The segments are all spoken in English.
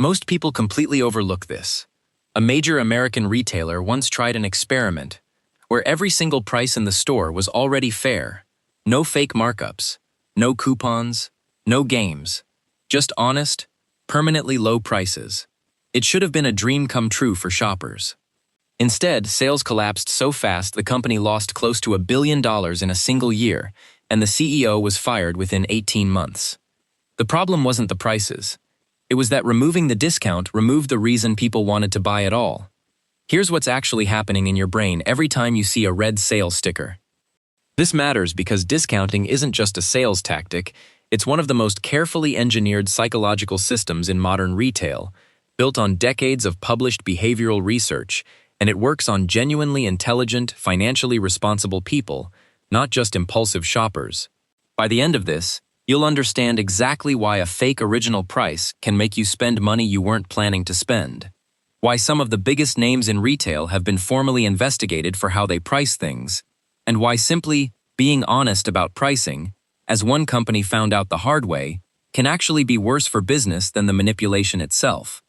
Most people completely overlook this. A major American retailer once tried an experiment where every single price in the store was already fair. No fake markups, no coupons, no games. Just honest, permanently low prices. It should have been a dream come true for shoppers. Instead, sales collapsed so fast the company lost close to $1 billion in a single year, and the CEO was fired within 18 months. The problem wasn't the prices. It was that removing the discount removed the reason people wanted to buy at all. Here's what's actually happening in your brain every time you see a red sale sticker. This matters because discounting isn't just a sales tactic, it's one of the most carefully engineered psychological systems in modern retail, built on decades of published behavioral research, and it works on genuinely intelligent, financially responsible people, not just impulsive shoppers. By the end of this, you'll understand exactly why a fake original price can make you spend money you weren't planning to spend. Why some of the biggest names in retail have been formally investigated for how they price things, and why simply being honest about pricing, as one company found out the hard way, can actually be worse for business than the manipulation itself.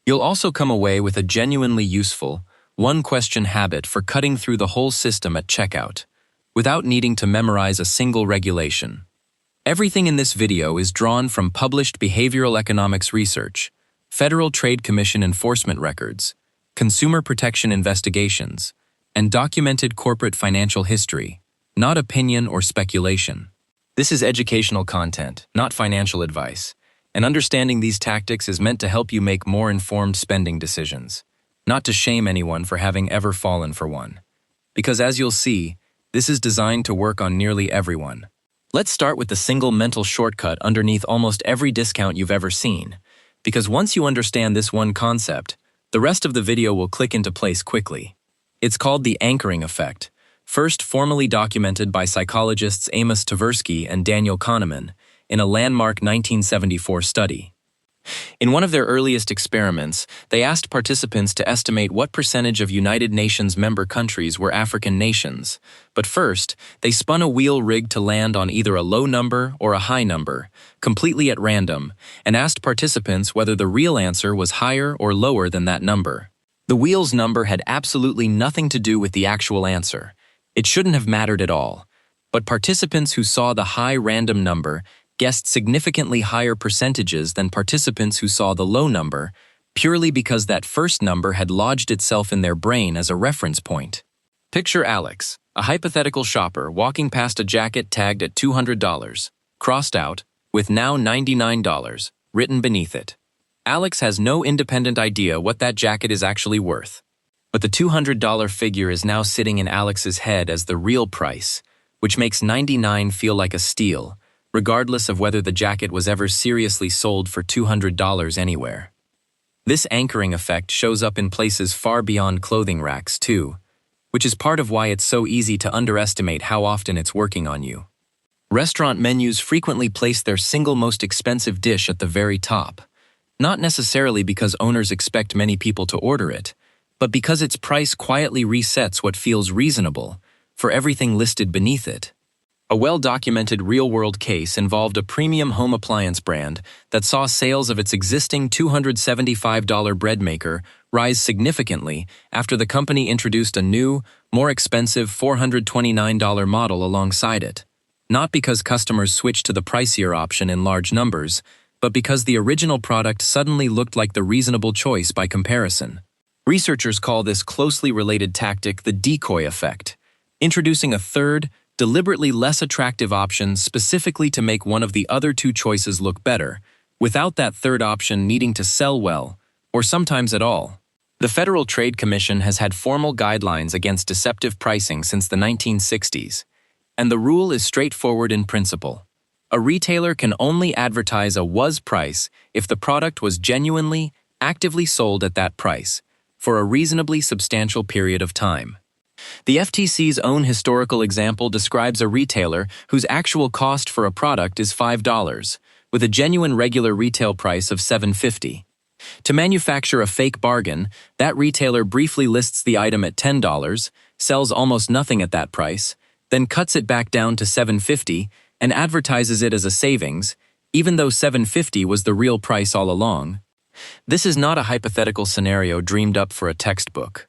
You'll also come away with a genuinely useful, one-question habit for cutting through the whole system at checkout, without needing to memorize a single regulation. Everything in this video is drawn from published behavioral economics research, Federal Trade Commission enforcement records, consumer protection investigations, and documented corporate financial history, not opinion or speculation. This is educational content, not financial advice, and understanding these tactics is meant to help you make more informed spending decisions, not to shame anyone for having ever fallen for one. Because as you'll see, this is designed to work on nearly everyone. Let's start with the single mental shortcut underneath almost every discount you've ever seen, because once you understand this one concept, the rest of the video will click into place quickly. It's called the anchoring effect, first formally documented by psychologists Amos Tversky and Daniel Kahneman in a landmark 1974 study. In one of their earliest experiments, they asked participants to estimate what percentage of United Nations member countries were African nations. But first, they spun a wheel rigged to land on either a low number or a high number, completely at random, and asked participants whether the real answer was higher or lower than that number. The wheel's number had absolutely nothing to do with the actual answer. It shouldn't have mattered at all. But participants who saw the high random number guessed significantly higher percentages than participants who saw the low number, purely because that first number had lodged itself in their brain as a reference point. Picture Alex, a hypothetical shopper walking past a jacket tagged at $200, crossed out, with now $99, written beneath it. Alex has no independent idea what that jacket is actually worth. But the $200 figure is now sitting in Alex's head as the real price, which makes 99 feel like a steal, regardless of whether the jacket was ever seriously sold for $200 anywhere. This anchoring effect shows up in places far beyond clothing racks, too, which is part of why it's so easy to underestimate how often it's working on you. Restaurant menus frequently place their single most expensive dish at the very top, not necessarily because owners expect many people to order it, but because its price quietly resets what feels reasonable for everything listed beneath it. A well-documented real-world case involved a premium home appliance brand that saw sales of its existing $275 bread maker rise significantly after the company introduced a new, more expensive $429 model alongside it. Not because customers switched to the pricier option in large numbers, but because the original product suddenly looked like the reasonable choice by comparison. Researchers call this closely related tactic the decoy effect, introducing a third, deliberately less attractive option specifically to make one of the other two choices look better, without that third option needing to sell well, or sometimes at all. The Federal Trade Commission has had formal guidelines against deceptive pricing since the 1960s, and the rule is straightforward in principle. A retailer can only advertise a was price if the product was genuinely, actively sold at that price, for a reasonably substantial period of time. The FTC's own historical example describes a retailer whose actual cost for a product is $5, with a genuine regular retail price of $7.50. To manufacture a fake bargain, that retailer briefly lists the item at $10, sells almost nothing at that price, then cuts it back down to $7.50 and advertises it as a savings, even though $7.50 was the real price all along. This is not a hypothetical scenario dreamed up for a textbook.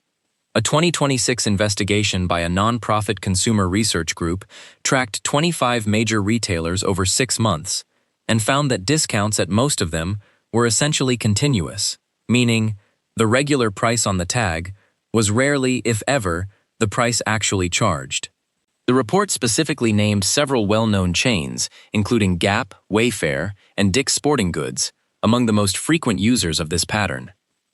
A 2026 investigation by a nonprofit consumer research group tracked 25 major retailers over 6 months and found that discounts at most of them were essentially continuous, meaning the regular price on the tag was rarely, if ever, the price actually charged. The report specifically named several well-known chains, including Gap, Wayfair, and Dick's Sporting Goods, among the most frequent users of this pattern.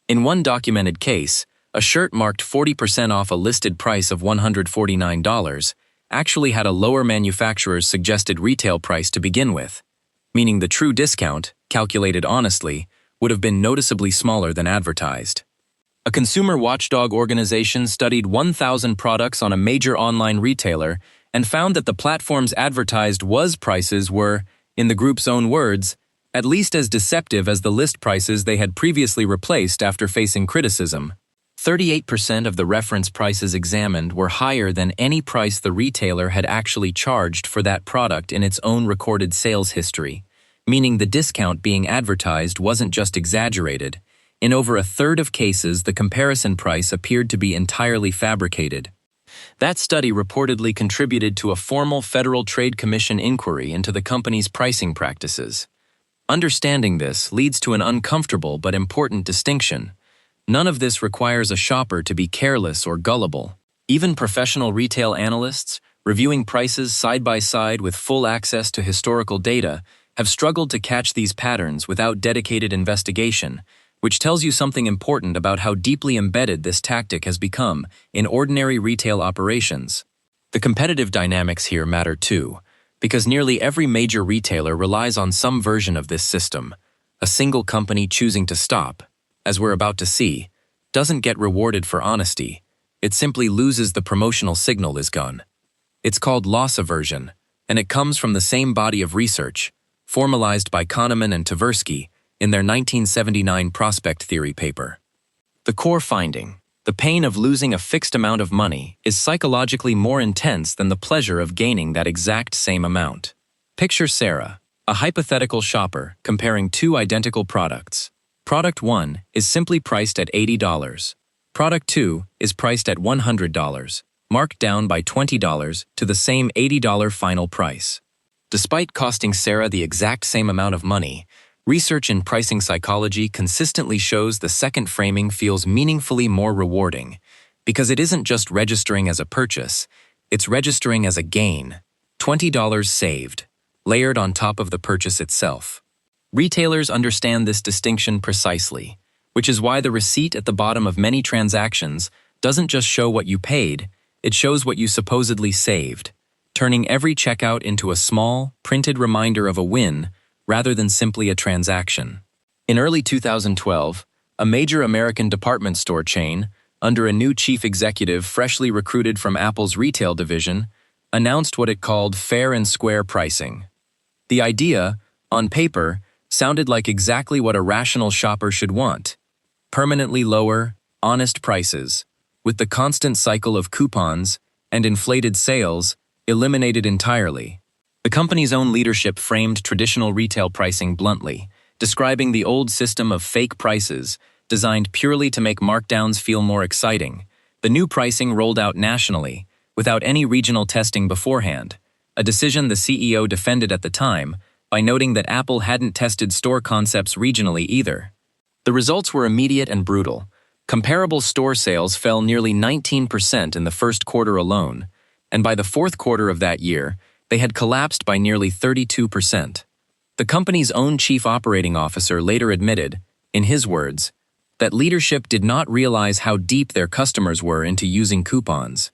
In one documented case, a shirt marked 40% off a listed price of $149 actually had a lower manufacturer's suggested retail price to begin with, meaning the true discount, calculated honestly, would have been noticeably smaller than advertised. A consumer watchdog organization studied 1,000 products on a major online retailer and found that the platform's advertised prices were, in the group's own words, at least as deceptive as the list prices they had previously replaced after facing criticism. 38% of the reference prices examined were higher than any price the retailer had actually charged for that product in its own recorded sales history, meaning the discount being advertised wasn't just exaggerated. In over a third of cases, the comparison price appeared to be entirely fabricated. That study reportedly contributed to a formal Federal Trade Commission inquiry into the company's pricing practices. Understanding this leads to an uncomfortable but important distinction. None of this requires a shopper to be careless or gullible. Even professional retail analysts, reviewing prices side by side with full access to historical data, have struggled to catch these patterns without dedicated investigation, which tells you something important about how deeply embedded this tactic has become in ordinary retail operations. The competitive dynamics here matter too, because nearly every major retailer relies on some version of this system. A single company choosing to stop, as we're about to see, doesn't get rewarded for honesty. It simply loses the promotional signal is gone. It's called loss aversion, and it comes from the same body of research, formalized by Kahneman and Tversky in their 1979 prospect theory paper. The core finding: the pain of losing a fixed amount of money is psychologically more intense than the pleasure of gaining that exact same amount. Picture Sarah, a hypothetical shopper, comparing two identical products. Product 1 is simply priced at $80. Product 2 is priced at $100, marked down by $20 to the same $80 final price. Despite costing Sarah the exact same amount of money, research in pricing psychology consistently shows the second framing feels meaningfully more rewarding, because it isn't just registering as a purchase, it's registering as a gain, $20 saved, layered on top of the purchase itself. Retailers understand this distinction precisely, which is why the receipt at the bottom of many transactions doesn't just show what you paid, it shows what you supposedly saved, turning every checkout into a small, printed reminder of a win rather than simply a transaction. In early 2012, a major American department store chain, under a new chief executive freshly recruited from Apple's retail division, announced what it called fair and square pricing. The idea, on paper, sounded like exactly what a rational shopper should want: permanently lower, honest prices, with the constant cycle of coupons and inflated sales eliminated entirely. The company's own leadership framed traditional retail pricing bluntly, describing the old system of fake prices, designed purely to make markdowns feel more exciting. The new pricing rolled out nationally, without any regional testing beforehand, a decision the CEO defended at the time, by noting that Apple hadn't tested store concepts regionally either. The results were immediate and brutal. Comparable store sales fell nearly 19% in the first quarter alone, and by the fourth quarter of that year, they had collapsed by nearly 32%. The company's own chief operating officer later admitted, in his words, that leadership did not realize how deep their customers were into using coupons.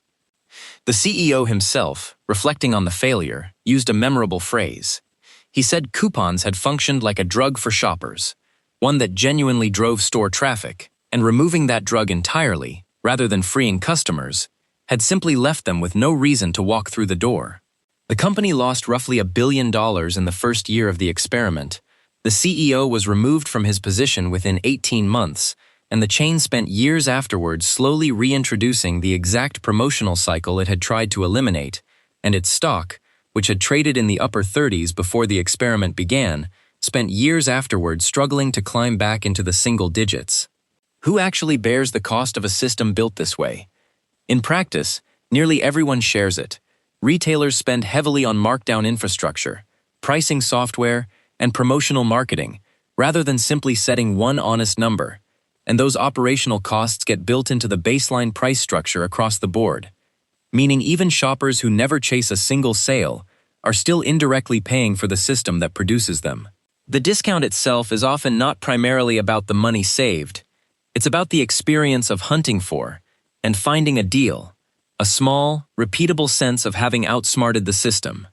The CEO himself, reflecting on the failure, used a memorable phrase. He said coupons had functioned like a drug for shoppers, one that genuinely drove store traffic, and removing that drug entirely, rather than freeing customers, had simply left them with no reason to walk through the door. The company lost roughly $1 billion in the first year of the experiment. The CEO was removed from his position within 18 months, and the chain spent years afterwards slowly reintroducing the exact promotional cycle it had tried to eliminate, and its stock, which had traded in the upper 30s before the experiment began, spent years afterward struggling to climb back into the single digits. Who actually bears the cost of a system built this way? In practice, nearly everyone shares it. Retailers spend heavily on markdown infrastructure, pricing software, and promotional marketing, rather than simply setting one honest number. And those operational costs get built into the baseline price structure across the board, meaning even shoppers who never chase a single sale are still indirectly paying for the system that produces them. The discount itself is often not primarily about the money saved. It's about the experience of hunting for and finding a deal, a small, repeatable sense of having outsmarted the system.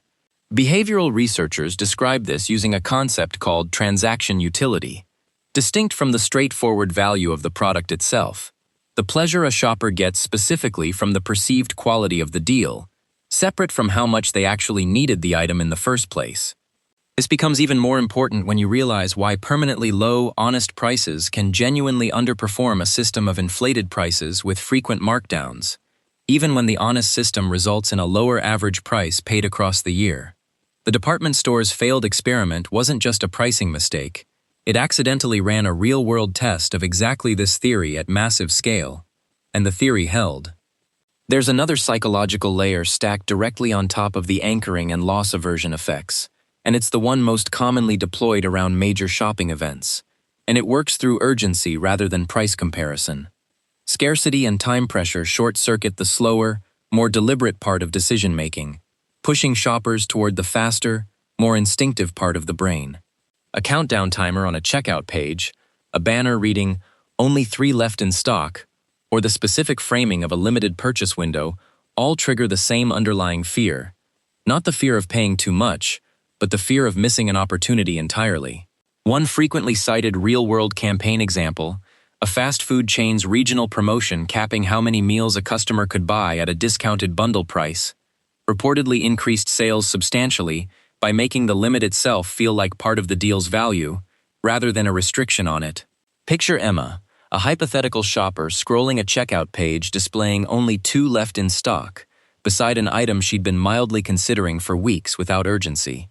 Behavioral researchers describe this using a concept called transaction utility. Distinct from the straightforward value of the product itself, the pleasure a shopper gets specifically from the perceived quality of the deal, separate from how much they actually needed the item in the first place. This becomes even more important when you realize why permanently low, honest prices can genuinely underperform a system of inflated prices with frequent markdowns, even when the honest system results in a lower average price paid across the year. The department store's failed experiment wasn't just a pricing mistake. It accidentally ran a real-world test of exactly this theory at massive scale, and the theory held. There's another psychological layer stacked directly on top of the anchoring and loss aversion effects, and it's the one most commonly deployed around major shopping events, and it works through urgency rather than price comparison. Scarcity and time pressure short-circuit the slower, more deliberate part of decision-making, pushing shoppers toward the faster, more instinctive part of the brain. A countdown timer on a checkout page, a banner reading, "Only 3 left in stock," or the specific framing of a limited purchase window all trigger the same underlying fear. Not the fear of paying too much, but the fear of missing an opportunity entirely. One frequently cited real-world campaign example, a fast food chain's regional promotion capping how many meals a customer could buy at a discounted bundle price, reportedly increased sales substantially by making the limit itself feel like part of the deal's value, rather than a restriction on it. Picture Emma, a hypothetical shopper scrolling a checkout page displaying only 2 left in stock, beside an item she'd been mildly considering for weeks without urgency.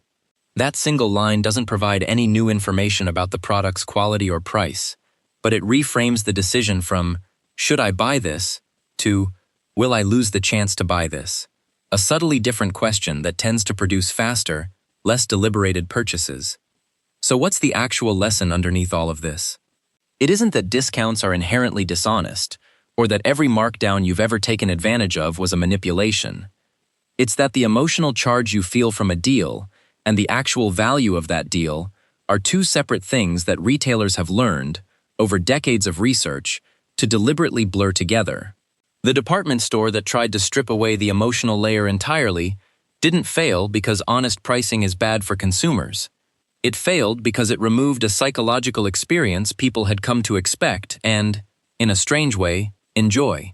That single line doesn't provide any new information about the product's quality or price, but it reframes the decision from, "Should I buy this?" to, "Will I lose the chance to buy this?" A subtly different question that tends to produce faster, less deliberated purchases. So what's the actual lesson underneath all of this? It isn't that discounts are inherently dishonest, or that every markdown you've ever taken advantage of was a manipulation. It's that the emotional charge you feel from a deal and the actual value of that deal are two separate things that retailers have learned, over decades of research, to deliberately blur together. The department store that tried to strip away the emotional layer entirely didn't fail because honest pricing is bad for consumers. It failed because it removed a psychological experience people had come to expect and, in a strange way, enjoy.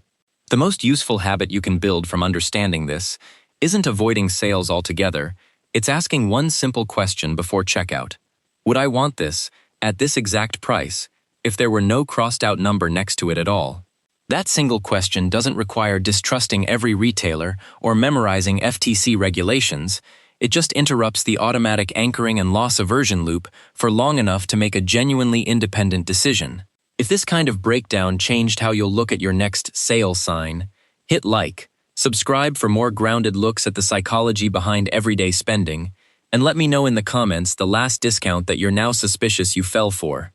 The most useful habit you can build from understanding this isn't avoiding sales altogether, it's asking one simple question before checkout. Would I want this, at this exact price, if there were no crossed-out number next to it at all? That single question doesn't require distrusting every retailer or memorizing FTC regulations. It just interrupts the automatic anchoring and loss aversion loop for long enough to make a genuinely independent decision. If this kind of breakdown changed how you'll look at your next sale sign, hit like, subscribe for more grounded looks at the psychology behind everyday spending, and let me know in the comments the last discount that you're now suspicious you fell for.